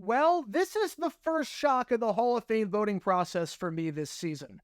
Well, this is the first shock of the Hall of Fame voting process for me this season.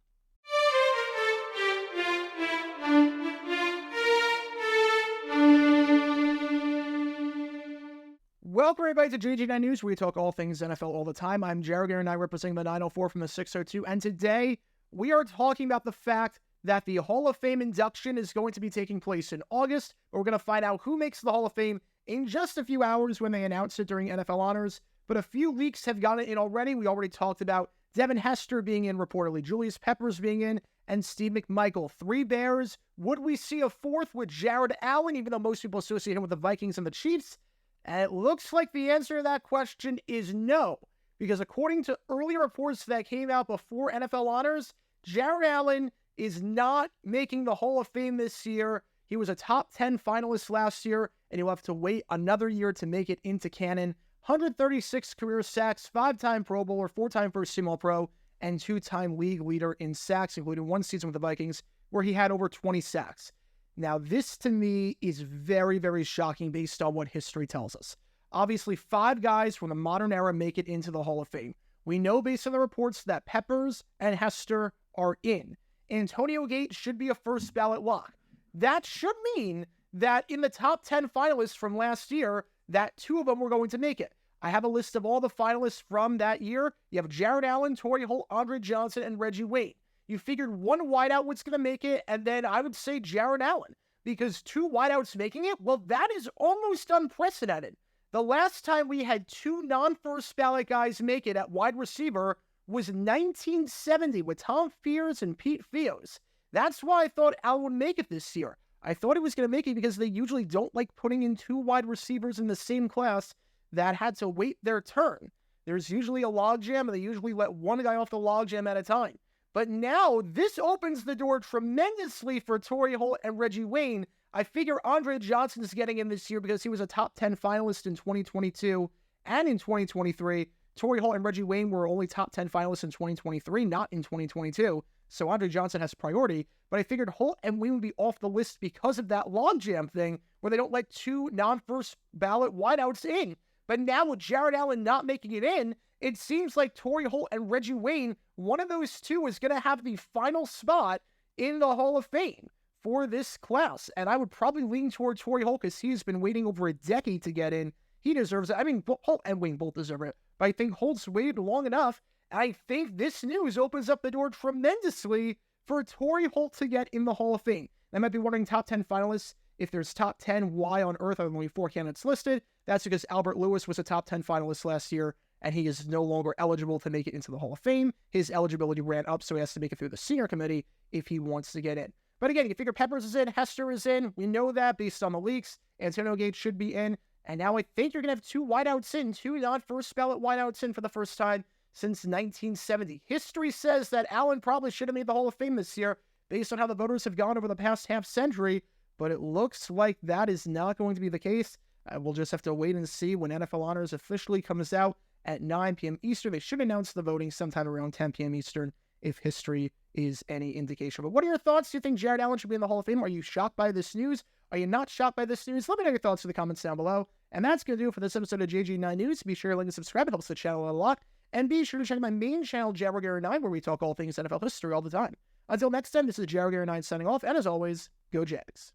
Welcome, everybody, to GG9 News, where we talk all things NFL all the time. I'm Jared, and I representing the 904 from the 602, and today we are talking about the fact that the Hall of Fame induction is going to be taking place in August. We're going to find out who makes the Hall of Fame in just a few hours when they announce it during NFL Honors. But a few leaks have gotten in already. We already talked about Devin Hester being in, reportedly Julius Peppers being in, and Steve McMichael. 3 Bears. Would we see a fourth with Jared Allen, even though most people associate him with the Vikings and the Chiefs? And it looks like the answer to that question is no, because according to earlier reports that came out before NFL Honors, Jared Allen is not making the Hall of Fame this year. He was a top 10 finalist last year, and he'll have to wait another year to make it into canon. 136 career sacks, 5-time Pro Bowler, 4-time first-team All-Pro, and 2-time league leader in sacks, including one season with the Vikings, where he had over 20 sacks. Now, this to me is very, very shocking based on what history tells us. Obviously, 5 guys from the modern era make it into the Hall of Fame. We know based on the reports that Peppers and Hester are in. Antonio Gates should be a first ballot lock. That should mean that in the top 10 finalists from last year, that 2 of them were going to make it. I have a list of all the finalists from that year. You have Jared Allen, Torrey Holt, Andre Johnson, and Reggie Wayne. You figured one wideout was going to make it, and then I would say Jared Allen, because 2 wideouts making it, well, that is almost unprecedented. The last time we had 2 non-first ballot guys make it at wide receiver was 1970 with Tom Fears and Pete Fios. That's why I thought Allen would make it this year. I thought he was going to make it because they usually don't like putting in 2 wide receivers in the same class that had to wait their turn. There's usually a logjam, and they usually let one guy off the logjam at a time. But now, this opens the door tremendously for Torrey Holt and Reggie Wayne. I figure Andre Johnson is getting in this year because he was a top 10 finalist in 2022 and in 2023. Torrey Holt and Reggie Wayne were only top 10 finalists in 2023, not in 2022. So Andre Johnson has priority. But I figured Holt and Wayne would be off the list because of that logjam thing where they don't let 2 non-first ballot wideouts in. But now with Jared Allen not making it in, it seems like Torrey Holt and Reggie Wayne, one of those 2 is going to have the final spot in the Hall of Fame for this class. And I would probably lean toward Torrey Holt because he's been waiting over a decade to get in. He deserves it. I mean, Holt and Wayne both deserve it. But I think Holt's waited long enough. And I think this news opens up the door tremendously for Torrey Holt to get in the Hall of Fame. I might be wondering top 10 finalists. If there's top 10, why on earth are there only 4 candidates listed? That's because Albert Lewis was a top 10 finalist last year, and he is no longer eligible to make it into the Hall of Fame. His eligibility ran up, so he has to make it through the senior committee if he wants to get in. But again, you figure Peppers is in, Hester is in. We know that based on the leaks. Antonio Gates should be in. And now I think you're going to have 2 wideouts in, 2 non-first ballot wideouts in for the first time since 1970. History says that Allen probably should have made the Hall of Fame this year based on how the voters have gone over the past half century. But it looks like that is not going to be the case. We'll just have to wait and see when NFL Honors officially comes out at 9 p.m. Eastern. They should announce the voting sometime around 10 p.m. Eastern if history is any indication. But what are your thoughts? Do you think Jared Allen should be in the Hall of Fame? Are you shocked by this news? Are you not shocked by this news? Let me know your thoughts in the comments down below. And that's going to do it for this episode of JG9 News. Be sure to like and subscribe. It helps the channel a lot. And be sure to check out my main channel, Jared9, where we talk all things NFL history all the time. Until next time, this is Jared9 signing off. And as always, go Jags.